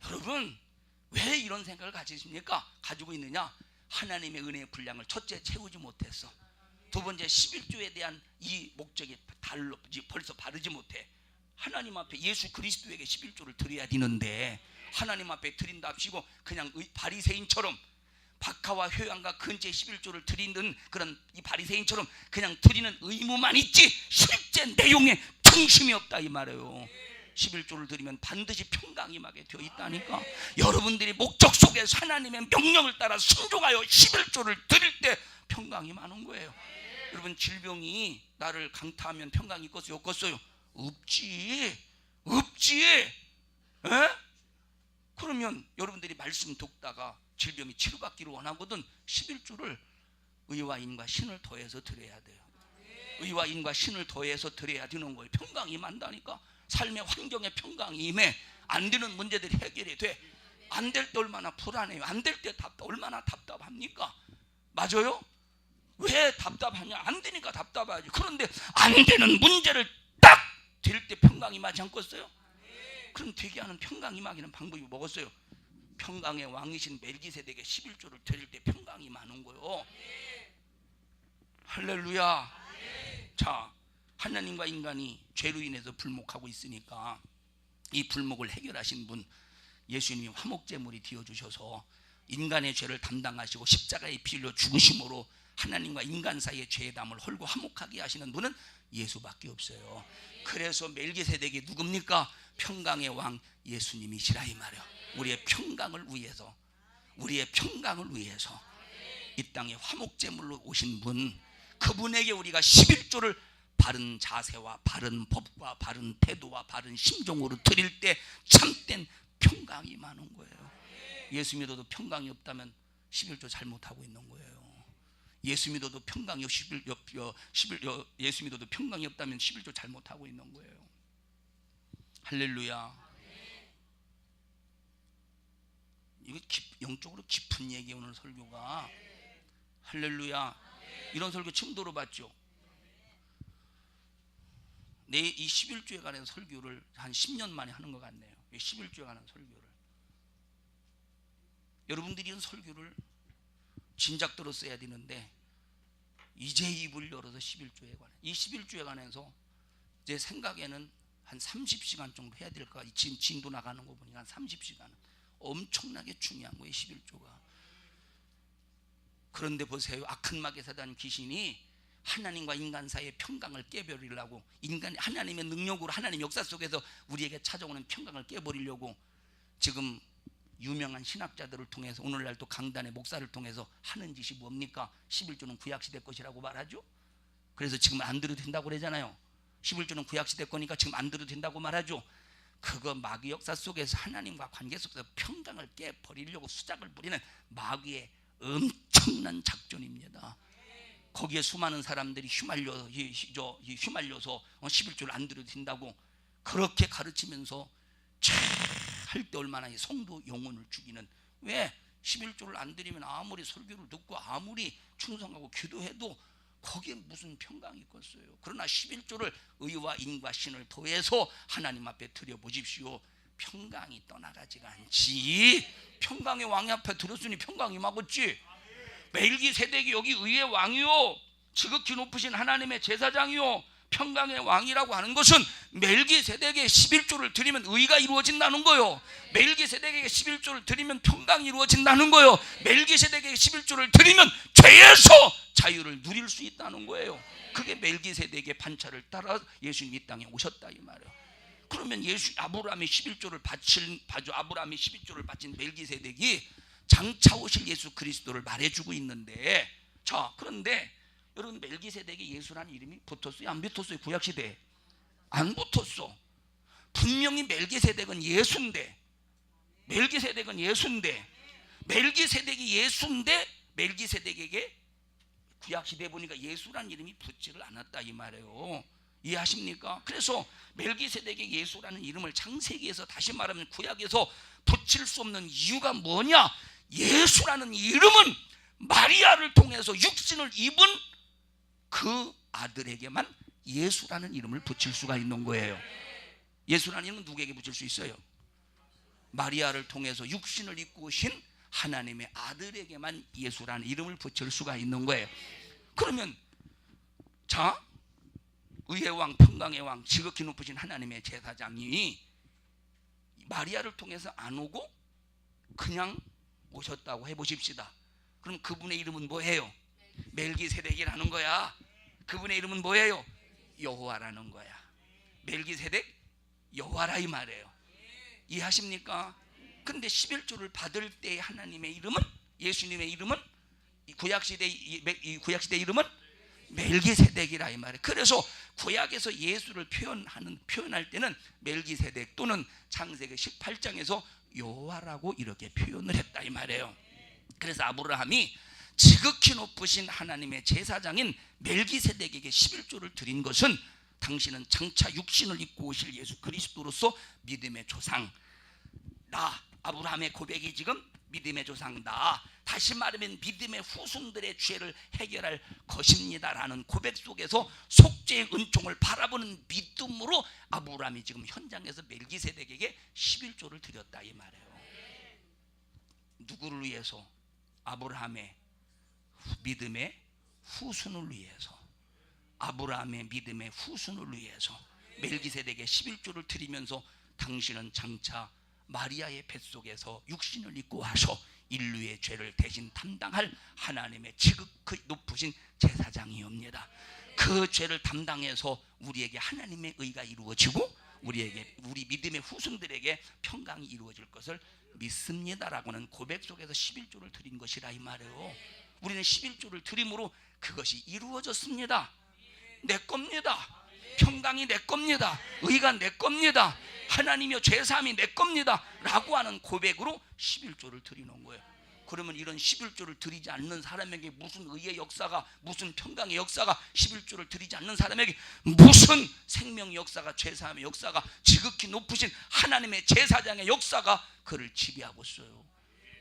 여러분 왜 이런 생각을 가지고 있느냐? 하나님의 은혜의 분량을 첫째 채우지 못했어. 두 번째 11조에 대한 이 목적이 벌써 바르지 못해. 하나님 앞에 예수 그리스도에게 11조를 드려야 되는데 하나님 앞에 드린답시고 그냥 바리새인처럼 박하와 효양과 근처에 11조를 드리는 그런 이 바리새인처럼 그냥 드리는 의무만 있지 실제 내용에 중심이 없다 이 말이에요. 11조를 드리면 반드시 평강이 임하게 되어 있다니까. 여러분들이 목적 속에서 하나님의 명령을 따라 순종하여 11조를 드릴 때 평강이 많은 거예요. 여러분 질병이 나를 강타하면 평강이 있겠어요? 없겠어요? 없지. 에? 그러면 여러분들이 말씀 듣다가 질병이 치료받기를 원하거든 11조를 의와 인과 신을 더해서 드려야 돼요. 의와 인과 신을 더해서 드려야 되는 거예요. 평강이 임한다니까. 삶의 환경에 평강이 임해. 안 되는 문제들이 해결이 돼. 안 될 때 얼마나 불안해요. 안 될 때 얼마나 답답합니까? 맞아요? 왜 답답하냐? 안 되니까 답답하지. 그런데 안 되는 문제를 딱 될 때 평강이 임하지 않겠어요? 그럼 되게 하는 평강이 임하기는 방법이 뭐겠어요? 평강의 왕이신 멜기세덱에게 11조를 드릴 때 평강이 많은 거요. 할렐루야. 자, 하나님과 인간이 죄로 인해서 불목하고 있으니까 이 불목을 해결하신 분 예수님이 화목제물이 되어주셔서 인간의 죄를 담당하시고 십자가의 피 흘려 죽으심으로 하나님과 인간 사이의 죄의 담을 헐고 화목하게 하시는 분은 예수밖에 없어요. 그래서 멜기세덱이 누굽니까? 평강의 왕 예수님이시라 이 말이에요. 우리의 평강을 위해서 이 땅에 화목제물로 오신 분, 그분에게 우리가 11조를 바른 자세와 바른 법과 바른 태도와 바른 심정으로 드릴 때 참된 평강이 많은 거예요. 예수 믿어도 평강이 없다면 11조 잘못하고 있는 거예요. 예수 믿어도 평강이 없다면 11조 잘못하고 있는 거예요. 할렐루야. 이거 영적으로 깊은 얘기 오늘 설교가. 할렐루야. 이런 설교 처음 들어봤죠? 내 이 11조에 관한 설교를 한 10년 만에 하는 것 같네요. 11조에 관한 설교를. 여러분들이 이런 설교를 진작 들었어야 되는데 이제 입을 열어서 11조에 관해, 이 11조에 관해서 제 생각에는 한 30시간 정도 해야 될 것 같아요. 지금 진도 나가는 거 보니까 한 30시간은 엄청나게 중요한 거예요, 11조가. 그런데 보세요. 악한 마귀 사단 귀신이 하나님과 인간 사이의 평강을 깨버리려고, 하나님의 능력으로 하나님 역사 속에서 우리에게 찾아오는 평강을 깨버리려고 지금 유명한 신학자들을 통해서 오늘날 또 강단의 목사를 통해서 하는 짓이 뭡니까? 11조는 구약시대 것이라고 말하죠. 그래서 지금 안 들어도 된다고 그러잖아요. 11조는 구약시대 거니까 지금 안 들어도 된다고 말하죠. 그거 마귀 역사 속에서 하나님과 관계 속에서 평강을 깨버리려고 수작을 부리는 마귀의 엄청난 작전입니다. 거기에 수많은 사람들이 휘말려서 11조를 안 들어도 된다고 그렇게 가르치면서 할 때 얼마나 성도 영혼을 죽이는. 왜? 11조를 안 드리면 아무리 설교를 듣고 아무리 충성하고 기도해도 거기에 무슨 평강이 있겠어요. 그러나 11조를 의와 인과 신을 더해서 하나님 앞에 드려보십시오. 평강이 떠나가지가 않지. 평강의 왕 앞에 들었으니 평강이 임하겠지. 멜기세덱이 여기 의의 왕이요, 지극히 높으신 하나님의 제사장이요, 평강의 왕이라고 하는 것은 멜기세덱에게 11조를 드리면 의가 이루어진다는 거요. 멜기세덱에게 11조를 드리면 평강이 이루어진다는 거요. 멜기세덱에게 11조를 드리면 죄에서 자유를 누릴 수 있다는 거예요. 그게 멜기세덱의 반차를 따라 예수님이 이 땅에 오셨다 이 말이에요. 그러면 아브라함이 11조를 바친 멜기세덱이 장차 오실 예수 그리스도를 말해주고 있는데, 자, 그런데 여러분 멜기세덱이 예수라는 이름이 붙었어요? 안 붙었어요? 구약시대에 안 붙었어. 분명히 멜기세덱은 예수인데 멜기세덱에게 구약시대에 보니까 예수라는 이름이 붙지를 않았다 이 말이에요. 이해하십니까? 그래서 멜기세덱에게 예수라는 이름을 창세기에서, 다시 말하면 구약에서 붙일 수 없는 이유가 뭐냐? 예수라는 이름은 마리아를 통해서 육신을 입은 그 아들에게만 예수라는 이름을 붙일 수가 있는 거예요. 예수라는 이름은 누구에게 붙일 수 있어요? 마리아를 통해서 육신을 입고 오신 하나님의 아들에게만 예수라는 이름을 붙일 수가 있는 거예요. 그러면 자, 의의 왕, 평강의 왕, 지극히 높으신 하나님의 제사장이 마리아를 통해서 안 오고 그냥 오셨다고 해보십시다. 그럼 그분의 이름은 뭐예요? 멜기세덱이라는 거야. 그분의 이름은 뭐예요? 여호와라는 거야. 멜기세덱 여호와라 이 말이에요. 이해하십니까? 근데 11조를 받을 때 하나님의 이름은, 예수님의 이름은, 구약시대 이름은 멜기세덱이라 이 말이에요. 그래서 구약에서 예수를 표현할 때는 멜기세덱 또는 창세기 18장에서 여호와라고 이렇게 표현을 했다 이 말이에요. 그래서 아브라함이 지극히 높으신 하나님의 제사장인 멜기세덱에게 11조를 드린 것은 당신은 장차 육신을 입고 오실 예수 그리스도로서 믿음의 조상, 나 아브라함의 고백이 지금 믿음의 조상다, 다시 말하면 믿음의 후손들의 죄를 해결할 것입니다라는 고백 속에서 속죄의 은총을 바라보는 믿음으로 아브라함이 지금 현장에서 멜기세덱에게 11조를 드렸다 이 말이에요. 누구를 위해서? 아브라함의 믿음의 후손을 위해서, 아브라함의 믿음의 후손을 위해서 멜기세덱에게 11조를 드리면서 당신은 장차 마리아의 뱃속에서 육신을 입고 와서 인류의 죄를 대신 담당할 하나님의 지극히 높으신 제사장이옵니다. 그 죄를 담당해서 우리에게 하나님의 의가 이루어지고 우리 믿음의 후손들에게 평강이 이루어질 것을 믿습니다라고는 고백 속에서 11조를 드린 것이라 이 말이에요. 우리는 11조를 드림으로 그것이 이루어졌습니다. 내 겁니다. 평강이 내 겁니다. 의가 내 겁니다. 하나님이여 죄사함이 내 겁니다 라고 하는 고백으로 11조를 드리는 거예요. 그러면 이런 11조를 드리지 않는 사람에게 무슨 의의 역사가, 무슨 평강의 역사가, 11조를 드리지 않는 사람에게 무슨 생명의 역사가, 죄사함의 역사가, 지극히 높으신 하나님의 제사장의 역사가 그를 지배하고 있어요.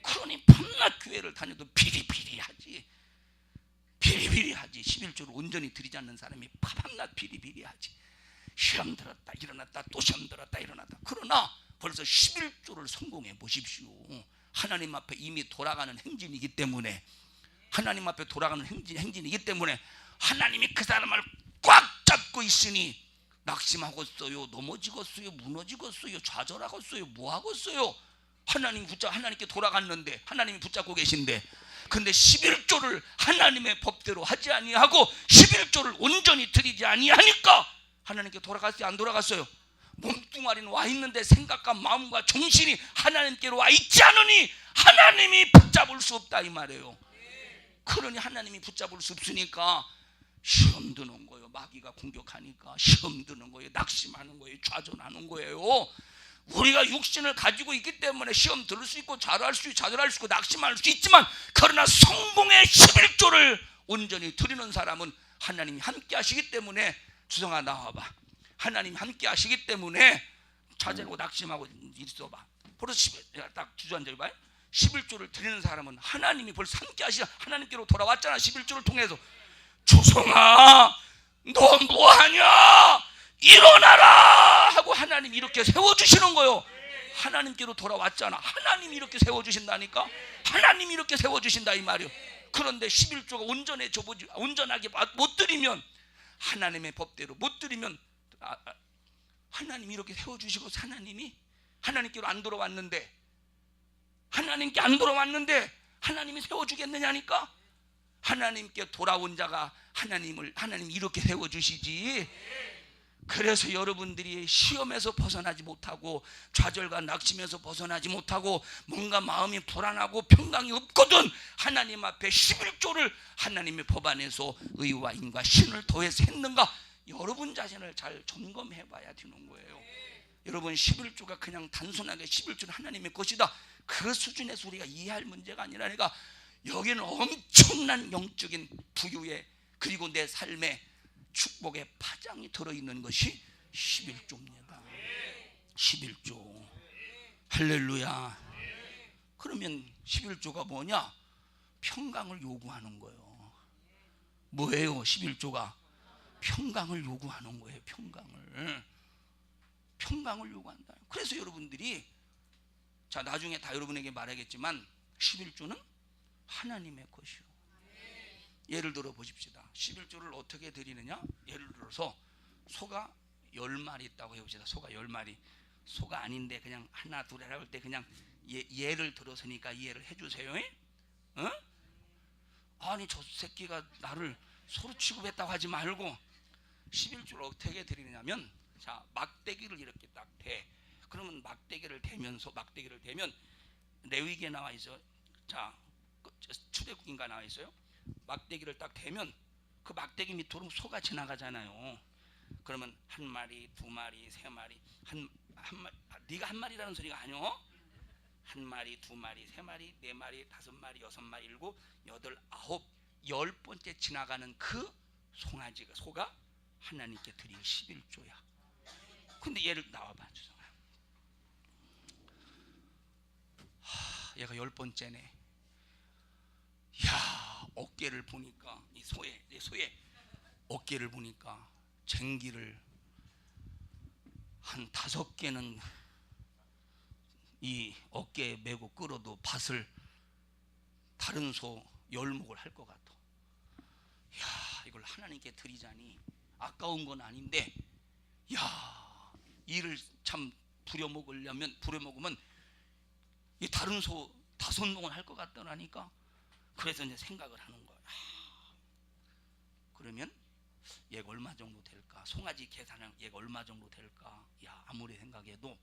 그러니 밤낮 교회를 다녀도 비리비리하지. 11조를 온전히 드리지 않는 사람이 밤낮 비리비리하지. 시험 들었다 일어났다 또 시험 들었다 일어났다. 그러나 벌써 11조를 성공해 보십시오. 하나님 앞에 이미 돌아가는 행진이기 때문에, 하나님 앞에 돌아가는 행진이기 때문에 하나님이 그 사람을 꽉 잡고 있으니 낙심하겠어요, 넘어지겠어요, 무너지겠어요, 좌절하겠어요, 뭐하겠어요. 하나님께 돌아갔는데 하나님이 붙잡고 계신데, 근데 11조를 하나님의 법대로 하지 아니하고 11조를 온전히 드리지 아니하니까 하나님께 돌아갔어요, 안 돌아갔어요? 몸뚱아리는 와 있는데 생각과 마음과 정신이 하나님께로 와 있지 않으니 하나님이 붙잡을 수 없다 이 말이에요. 그러니 하나님이 붙잡을 수 없으니까 시험 드는 거예요. 마귀가 공격하니까 시험 드는 거예요. 낙심하는 거예요. 좌절하는 거예요. 우리가 육신을 가지고 있기 때문에 시험 들을 수 있고 좌절할 수 있고 낙심할 수 있지만, 그러나 성공의 11조를 온전히 드리는 사람은 하나님이 함께 하시기 때문에, 주성아 나와봐. 하나님이 함께 하시기 때문에 좌절하고 낙심하고 있어봐. 벌써 딱 주저앉아봐. 11조를 드리는 사람은 하나님이 벌써 함께 하시자. 하나님께로 돌아왔잖아. 11조를 통해서. 주성아 너 뭐하냐, 일어나라 하고 하나님이 이렇게 세워주시는 거예요. 하나님께로 돌아왔잖아. 하나님이 이렇게 세워주신다니까. 하나님이 이렇게 세워주신다 이 말이요. 그런데 11조가 온전하게 못 드리면, 하나님의 법대로 못 드리면 하나님이 이렇게 세워주시고 하나님이 하나님께로 안 돌아왔는데, 하나님께 안 돌아왔는데 하나님이 세워주겠느냐니까. 하나님께 돌아온 자가 하나님이 이렇게 세워주시지. 그래서 여러분들이 시험에서 벗어나지 못하고 좌절과 낙심에서 벗어나지 못하고 뭔가 마음이 불안하고 평강이 없거든, 하나님 앞에 11조를 하나님의 법 안에서 의와 인과 신을 더해서 했는가, 여러분 자신을 잘 점검해 봐야 되는 거예요. 여러분 11조가 그냥 단순하게 11조는 하나님의 것이다, 그 수준에서 우리가 이해할 문제가 아니라니까. 여기는 엄청난 영적인 부유의, 그리고 내 삶의 축복의 파장이 들어있는 것이 11조입니다. 11조. 할렐루야. 그러면 11조가 뭐냐? 평강을 요구하는 거예요. 뭐예요? 11조가 평강을 요구하는 거예요. 평강을 요구한다. 그래서 여러분들이 자, 나중에 다 여러분에게 말하겠지만 11조는 하나님의 것이요. 예를 들어 보십시다. 11조를 어떻게 드리느냐? 예를 들어서 소가 10마리 있다고 해봅시다. 소가 10마리. 소가 아닌데 그냥 하나 둘이라고 할 때 그냥 예를 들어서니까 이해를 해주세요. 어? 아니 저 새끼가 나를 소로 취급했다고 하지 말고 11조를 어떻게 드리느냐면, 자, 막대기를 이렇게 딱 대. 그러면 막대기를 대면서 막대기를 대면 레위기에 나와 있어. 자, 출애굽기인가 나와 있어요. 막대기를 딱 대면 그 막대기 밑으로 소가 지나가잖아요. 그러면 한 마리, 두 마리, 세 마리, 한 마리. 네가 한 마리라는 소리가 아니요. 한 마리, 두 마리, 세 마리, 네 마리, 다섯 마리, 여섯 마리, 일곱, 여덟, 아홉, 10번째 지나가는 그 송아지가 소가 하나님께 드릴 11조야. 근데 얘를 나와봐 주성아. 얘가 10번째네. 야, 어깨를 보니까 이 소의 어깨를 보니까 쟁기를 한 5개는 이 어깨에 메고 끌어도 밭을 다른 소 10목을 할 것 같아. 야, 이걸 하나님께 드리자니 아까운 건 아닌데, 야, 이를 참 부려먹으면 이 다른 소 5목을 할 것 같더라니까. 그래서 이제 생각을 하는 거야. 그러면 얘가 얼마 정도 될까? 송아지 계산하면 얘가 얼마 정도 될까? 야, 아무리 생각해도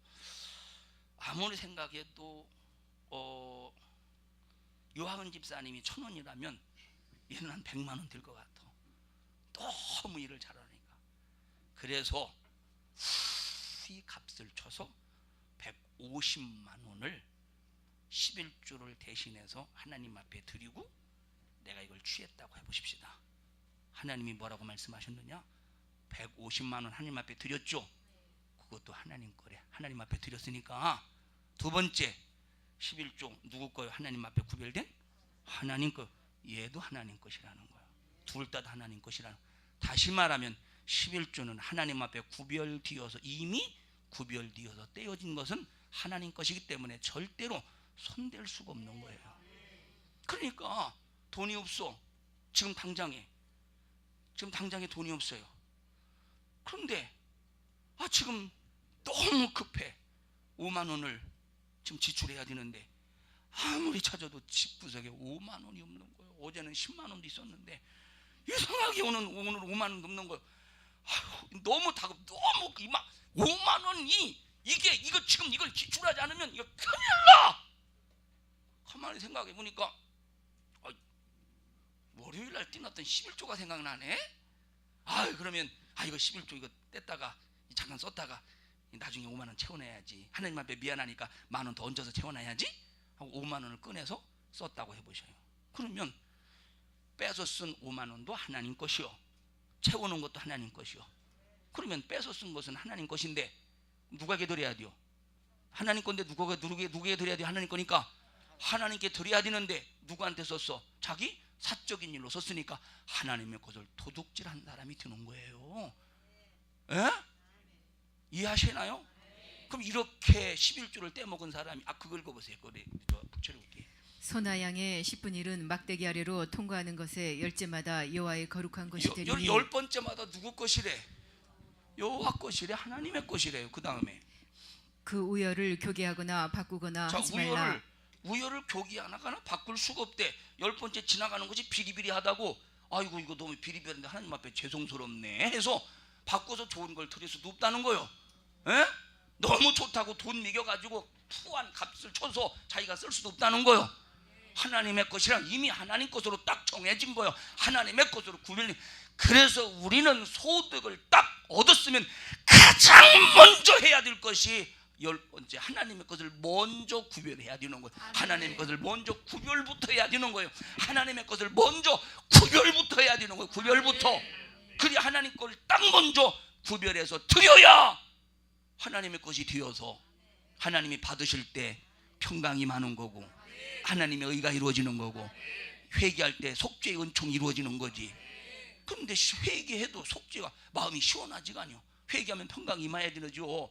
요하은 집사님이 1,000원이라면 얘는 한 100만 원 될 것 같아. 너무 일을 잘하니까. 그래서 이 값을 쳐서 150만 원을 11조를 대신해서 하나님 앞에 드리고 내가 이걸 취했다고 해보십시다. 하나님이 뭐라고 말씀하셨느냐? 150만 원 하나님 앞에 드렸죠. 그것도 하나님 거래. 하나님 앞에 드렸으니까 두 번째 11조 누구 거요? 하나님 앞에 구별된 하나님 거. 얘도 하나님 것이라는 거예요. 둘 다 하나님 것이라는. 다시 말하면 11조는 하나님 앞에 이미 구별되어서 떼어진 것은 하나님 것이기 때문에 절대로 손댈 수가 없는 거예요. 그러니까 돈이 없어. 지금 당장에 돈이 없어요. 그런데 지금 너무 급해. 5만 원을 지금 지출해야 되는데 아무리 찾아도 집구석에 5만 원이 없는 거예요. 어제는 10만 원도 있었는데 이상하게 오늘 5만 원 넘는 거예요. 너무 다급, 너무 막 5만 원이 이거 지금 이걸 지출하지 않으면 이거 큰일 나. 가만히 생각해 보니까 월요일 날 띄났던 11조가 생각나네. 그러면 이거 11조 이거 뗐다가 잠깐 썼다가 나중에 5만 원 채워내야지. 하나님 앞에 미안하니까 1만 원 더 얹어서 채워놔야지 하고 5만 원을 꺼내서 썼다고 해보셔요. 그러면 빼서 쓴 5만 원도 하나님 것이요, 채워놓은 것도 하나님 것이요. 그러면 빼서 쓴 것은 하나님 것인데 누구에게 드려야 돼요? 하나님 건데 누구에게 드려야 돼요? 하나님 거니까 하나님께 드려야 되는데 누구한테 썼어? 자기 사적인 일로 썼으니까 하나님의 것을 도둑질한 사람이 되는 거예요. 에? 이해하시나요? 그럼 이렇게 11조를 떼먹은 사람이 그걸 읽어보세요. 붙여볼게요. 소나 양의 10분 1은 막대기 아래로 통과하는 것에 열째마다 여호와의 거룩한 것이 되리니 10번째마다 누구 것이래? 여호와 것이래. 하나님의 것이래요. 그 다음에 그 우열을 교개하거나 바꾸거나 하지 말라. 우열을 교개하거나 바꿀 수가 없대. 10번째 지나가는 것이 비리비리하다고. 아이고 이거 너무 비리비리한데 하나님 앞에 죄송스럽네 해서 바꿔서 좋은 걸 드릴 수도 없다는 거예요. 에? 너무 좋다고 돈 매겨가지고 푸한 값을 쳐서 자기가 쓸 수도 없다는 거예요. 하나님의 것이랑 이미 하나님 것으로 딱 정해진 거예요. 하나님의 것으로 구별된. 그래서 우리는 소득을 딱 얻었으면 가장 먼저 해야 될 것이 10번째 하나님의 것을 먼저 구별해야 되는 거예요. 하나님의 것을 먼저 구별부터 해야 되는 거예요. 하나님의 것을 먼저 구별부터 해야 되는 거예요. 구별부터. 그리 하나님 것을 딱 먼저 구별해서 드려야 하나님의 것이 되어서 하나님이 받으실 때 평강이 많은 거고 하나님의 의가 이루어지는 거고 회개할 때 속죄의 은총이 이루어지는 거지. 그런데 회개해도 속죄가 마음이 시원하지가 않아요. 회개하면 평강이 임해야 되죠.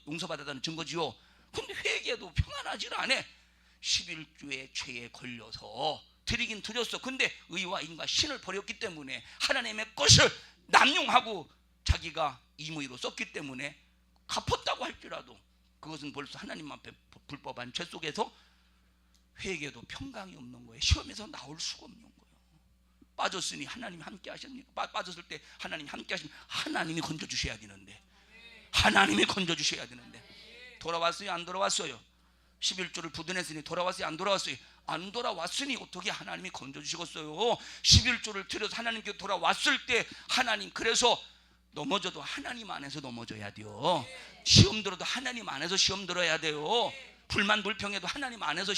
용서받았다는 증거지요. 근데 회개도 평안하질 않아. 11조의 죄에 걸려서 드리긴 드렸어. 근데 의와 인과 신을 버렸기 때문에 하나님의 것을 남용하고 자기가 임의로 썼기 때문에 갚았다고 할지라도 그것은 벌써 하나님 앞에 불법한 죄 속에서 회개도 평강이 없는 거예요. 시험에서 나올 수가 없는 거예요. 빠졌으니 하나님이 함께 하십니까? 빠졌을 때 하나님이 함께 하시면 하나님이 건져주셔야 되는데, 하나님이 건져주셔야 되는데 돌아왔어요? 안 돌아왔어요? 11조를 부도냈으니 돌아왔어요? 안 돌아왔어요? 안 돌아왔으니 어떻게 하나님이 건져주시겠어요? 11조를 드려서 하나님께 돌아왔을 때 하나님, 그래서 넘어져도 하나님 안에서 넘어져야 돼요. 시험 들어도 하나님 안에서 시험 들어야 돼요. 불만 불평해도 하나님 안에서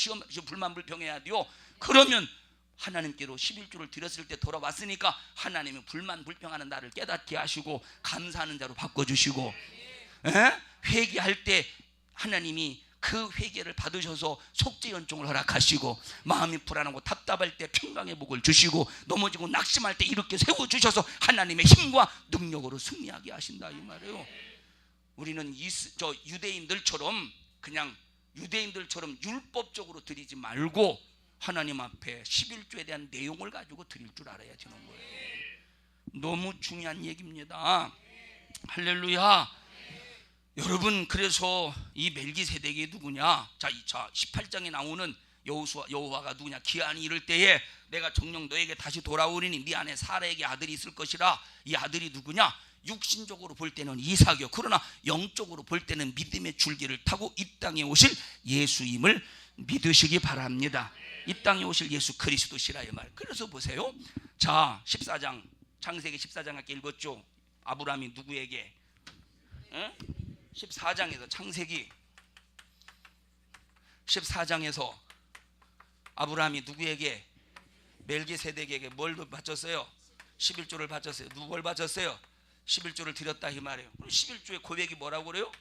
불만 불평해야 돼요. 그러면 하나님께로 11조를 드렸을 때 돌아왔으니까 하나님은 불만 불평하는 나를 깨닫게 하시고 감사하는 자로 바꿔주시고, 회개할 때 하나님이 그 회개를 받으셔서 속죄연종을 허락하시고, 마음이 불안하고 답답할 때 평강의 복을 주시고, 넘어지고 낙심할 때 이렇게 세워주셔서 하나님의 힘과 능력으로 승리하게 하신다 이 말이에요. 우리는 유대인들처럼 그냥 유대인들처럼 율법적으로 드리지 말고 하나님 앞에 11조에 대한 내용을 가지고 드릴 줄 알아야 되는 거예요. 너무 중요한 얘기입니다. 할렐루야. 여러분, 그래서 이 멜기세덱이 누구냐? 자 18장에 나오는 여호와가 누구냐? 기한이 이를 때에 내가 정녕 너에게 다시 돌아오리니 네 안에 사라에게 아들이 있을 것이라. 이 아들이 누구냐? 육신적으로 볼 때는 이삭이요, 그러나 영적으로 볼 때는 믿음의 줄기를 타고 이 땅에 오실 예수임을 믿으시기 바랍니다. 이 땅에 오실 예수 그리스도시라 이 말. 그래서 보세요. 자 14장, 창세기 14장 함께 읽었죠? 아브라함이 누구에게? 14장에서 창세기 14장에서 아브라함이 누구에게? 멜기세덱에게 뭘 바쳤어요? 11조를 바쳤어요. 누굴 바쳤어요? 11조를 드렸다 이 말이에요. 그럼 11조의 고백이 뭐라고 그래요?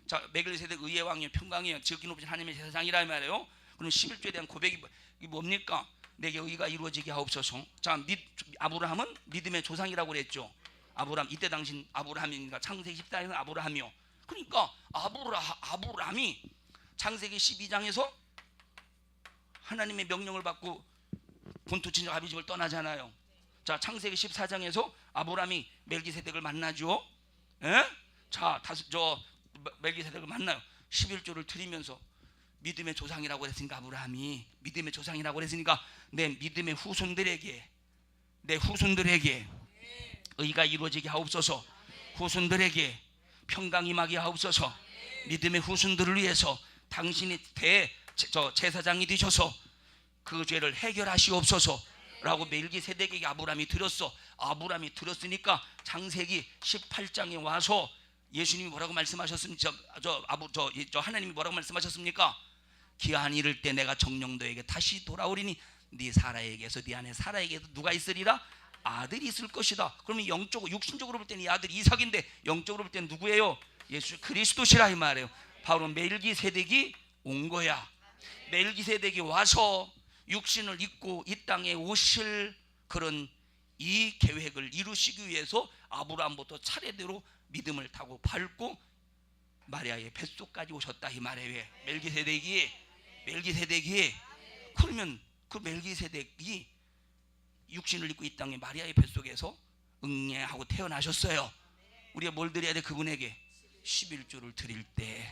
자, 멜기세덱 의의 왕이요 평강이요 지극히 높으신 하나님의 제사장이라 이 말이에요. 그럼 11조에 대한 고백이 뭡니까? 내게 의가 이루어지게 하옵소서. 자, 아브라함은 믿음의 조상이라고 그랬죠. 아브라함, 이때 당신 아브라함이니까 창세기 14장에서 아브라함이요. 그러니까 아브라함이 창세기 12장에서 하나님의 명령을 받고 본토 친척 아비 집을 떠나잖아요. 자, 창세기 14장에서 아브라함이 멜기세덱을 만나죠. 자, 멜기세덱을 만나요. 11조를 드리면서 믿음의 조상이라고 했으니까, 아브라함이 믿음의 조상이라고 했으니까 내 믿음의 후손들에게 의가 이루어지게 하옵소서. 후손들에게 평강 임하게 하옵소서. 믿음의 후손들을 위해서 당신이 제사장이 되셔서 그 죄를 해결하시옵소서 라고 멜기세덱에게 아브라함이 드렸어. 아브라함이 드렸으니까 창세기 18장에 와서 예수님이 뭐라고 말씀하셨습니까? 하나님이 뭐라고 말씀하셨습니까? 기한이 이를 때 내가 정녕 너에게 다시 돌아오리니 네 사라에게서 네 안에 사라에게도 누가 있으리라? 아들이 있을 것이다. 그러면 영적으로, 육신적으로 볼 때는 이 아들이 이삭인데 영적으로 볼 때는 누구예요? 예수 그리스도시라 이 말이에요. 바로 멜기세덱이 온 거야. 멜기세덱이 와서 육신을 입고 이 땅에 오실 그런 이 계획을 이루시기 위해서 아브라함부터 차례대로 믿음을 타고 밟고 마리아의 뱃속까지 오셨다 이 말이에요. 멜기세덱이 그러면 그 멜기세덱이 육신을 입고 이 땅에 마리아의 뱃속에서 응애하고 태어나셨어요. 우리가 뭘 드려야 돼? 그분에게 11조를 드릴 때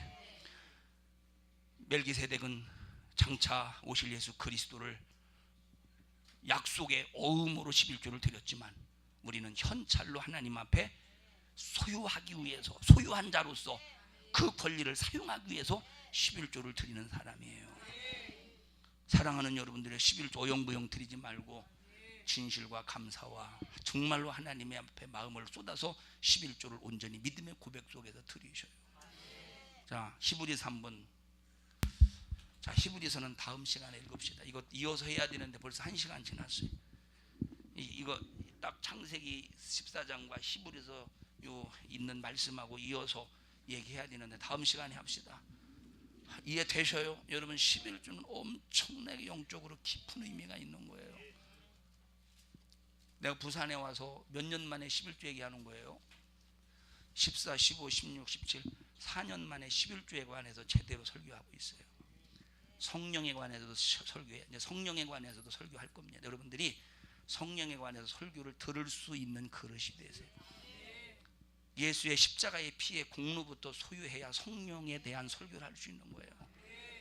멜기세덱은 장차 오실 예수 그리스도를 약속의 어음으로 11조를 드렸지만 우리는 현찰로 하나님 앞에 소유하기 위해서, 소유한 자로서 그 권리를 사용하기 위해서 11조를 드리는 사람이에요. 사랑하는 여러분들의 11조 어영부영 드리지 말고 진실과 감사와 정말로 하나님의 앞에 마음을 쏟아서 11조를 온전히 믿음의 고백 속에서 드리셔요. 자, 히브리서 한번. 자, 히브리서는 다음 시간에 읽읍시다. 이거 이어서 해야 되는데 벌써 1시간 지났어요. 이거 딱 창세기 14장과 히브리서 요 있는 말씀하고 이어서 얘기해야 되는데 다음 시간에 합시다. 이해되셔요? 여러분, 11조는 엄청나게 영적으로 깊은 의미가 있는 거예요. 내가 부산에 와서 몇 년 만에 11조 얘기하는 거예요. 14, 15, 16, 17 4년 만에 11조에 관해서 제대로 설교하고 있어요. 성령에 관해서도 설교해. 이제 성령에 관해서도 설교할 겁니다. 여러분들이 성령에 관해서 설교를 들을 수 있는 그릇이 되세요. 예수의 십자가의 피의 공로부터 소유해야 성령에 대한 설교를 할 수 있는 거예요.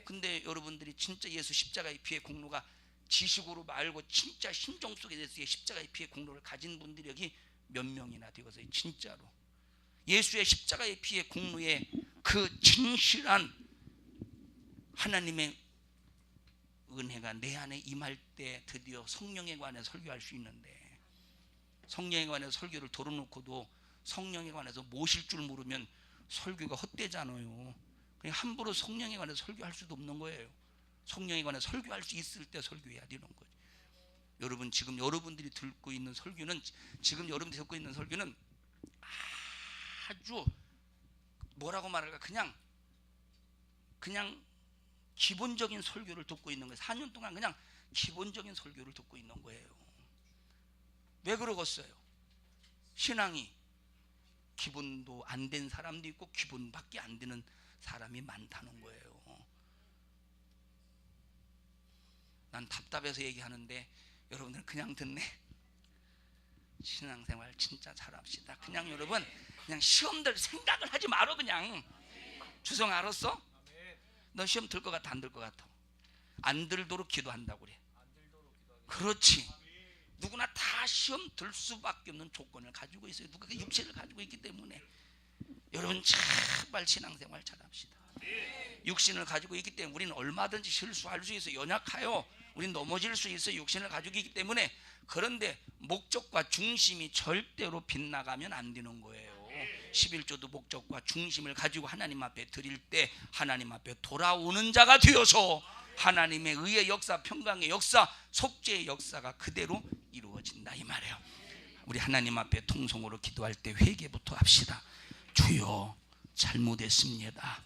근데 여러분들이 진짜 예수 십자가의 피의 공로가 지식으로 말고 진짜 심정 속에 예수의 십자가의 피의 공로를 가진 분들이 여기 몇 명이나 되겠어요. 진짜로 예수의 십자가의 피의 공로의 그 진실한 하나님의 은혜가 내 안에 임할 때 드디어 성령에 관해서 설교할 수 있는데, 성령에 관해서 설교를 덜어놓고도 성령에 관해서 모실 줄 모르면 설교가 헛되잖아요. 그냥 함부로 성령에 관해서 설교할 수도 없는 거예요. 성령에 관해서 설교할 수 있을 때 설교해야 되는 거죠. 여러분, 지금 여러분들이 듣고 있는 설교는 아주 뭐라고 말할까, 그냥 기본적인 설교를 듣고 있는 거예요. 4년 동안 그냥 기본적인 설교를 듣고 있는 거예요. 왜 그러겠어요? 신앙이 기본도 안 된 사람도 있고 기본밖에 안 되는 사람이 많다는 거예요. 난 답답해서 얘기하는데 여러분들 그냥 듣네. 신앙생활 진짜 잘합시다. 그냥 여러분 그냥 시험들 생각을 하지 말어. 그냥 주성 알았어? 너 시험 들 것 같아? 안 들 것 같아? 안 들도록 기도한다고 그래. 그렇지. 누구나 다 시험 들 수밖에 없는 조건을 가지고 있어요. 누가 그 육체를 가지고 있기 때문에. 여러분 제발 신앙생활 잘합시다. 육신을 가지고 있기 때문에 우리는 얼마든지 실수할 수 있어요. 연약하여 우리는 넘어질 수 있어요. 육신을 가지고 있기 때문에. 그런데 목적과 중심이 절대로 빗나가면 안 되는 거예요. 11조도 목적과 중심을 가지고 하나님 앞에 드릴 때 하나님 앞에 돌아오는 자가 되어서 하나님의 의의 역사, 평강의 역사, 속죄의 역사가 그대로 이루어진다 이 말이에요. 우리 하나님 앞에 통성으로 기도할 때 회개부터 합시다. 주여 잘못했습니다.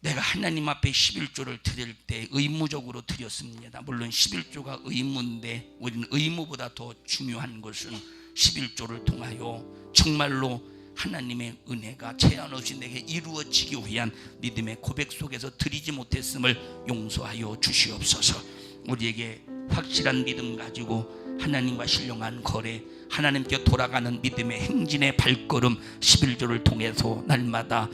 내가 하나님 앞에 11조를 드릴 때 의무적으로 드렸습니다. 물론 11조가 의무인데 우리는 의무보다 더 중요한 것은 11조를 통하여 정말로 하나님의 은혜가 제한 없이 내게 이루어지기 위한 믿음의 고백 속에서 드리지 못했음을 용서하여 주시옵소서. 우리에게 확실한 믿음 가지고 하나님과 신령한 거래, 하나님께 돌아가는 믿음의 행진의 발걸음 11조를 통해서 날마다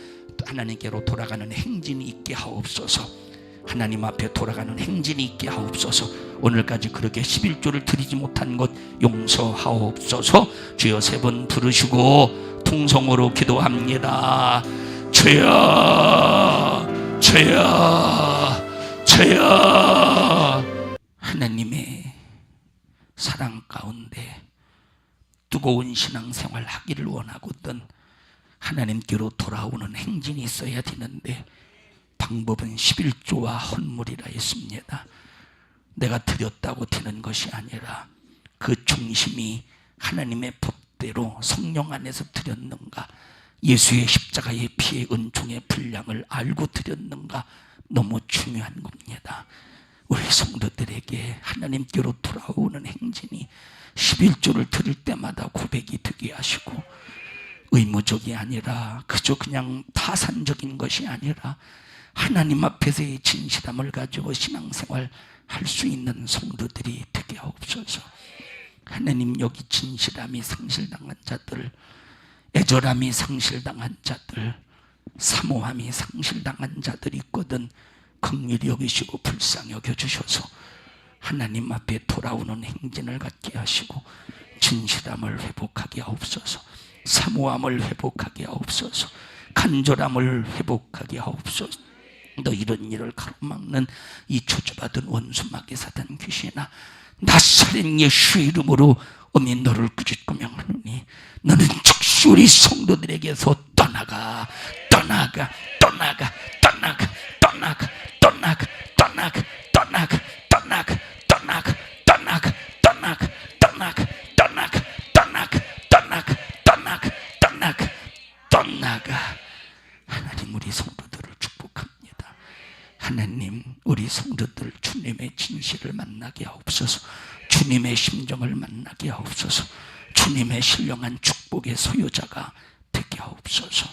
하나님께로 돌아가는 행진이 있게 하옵소서. 하나님 앞에 돌아가는 행진이 있게 하옵소서. 오늘까지 그렇게 11조를 드리지 못한 것 용서하옵소서. 주여 3번 부르시고 통성으로 기도합니다. 주여 주여 주여. 하나님의 사랑 가운데 뜨거운 신앙생활 하기를 원하거든 하나님께로 돌아오는 행진이 있어야 되는데 방법은 11조와 헌물이라 했습니다. 내가 드렸다고 되는 것이 아니라 그 중심이 하나님의 법대로 성령 안에서 드렸는가, 예수의 십자가의 피의 은총의 분량을 알고 드렸는가, 너무 중요한 겁니다. 우리 성도들에게 하나님께로 돌아오는 행진이 11조를 드릴 때마다 고백이 되게 하시고, 의무적이 아니라 그저 그냥 타산적인 것이 아니라 하나님 앞에서의 진실함을 가지고 신앙생활 할 수 있는 성도들이 되게 하옵소서. 하나님, 여기 진실함이 상실당한 자들, 애절함이 상실당한 자들, 사모함이 상실당한 자들이 있거든 긍휼히 여기시고 불쌍히 여겨주셔서 하나님 앞에 돌아오는 행진을 갖게 하시고 진실함을 회복하게 하옵소서. 사모함을 회복하게 하옵소서. 간절함을 회복하게 하옵소서. 너 이런 일을 가로막는 이 저주받은 원수 마귀 사단 귀신아, 나사렛 예수의 이름으로 엄히 너를 꾸짖고 명하노니 너는 즉시 우리 성도들에게서 떠나가 떠나가 떠나가 떠나가 떠나가 떠나가 떠나가 떠나가 떠나가 떠나가 떠나가 떠나가 떠나가 떠나가 떠나가 떠나가 떠나가 떠나가 떠나가. 하나님, 우리 성도들을 축복합니다. 하나님, 우리 성도들 주님의 진실을 만나게 하옵소서. 주님의 심정을 만나게 하옵소서. 주님의 신령한 축복의 소유자가 되게 하옵소서.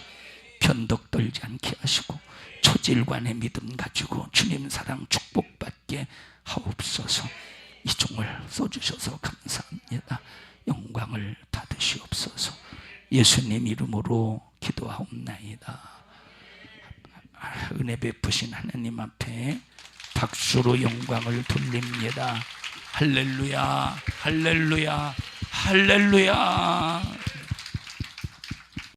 변덕 떨지 않게 하시고 초질관의 믿음 가지고 주님 사랑 축복받게 하옵소서. 이 종을 써주셔서 감사합니다. 영광을 받으시옵소서. 예수님 이름으로 기도하옵나이다. 은혜 베푸신 하나님 앞에 박수로 영광을 돌립니다. 할렐루야, 할렐루야, 할렐루야.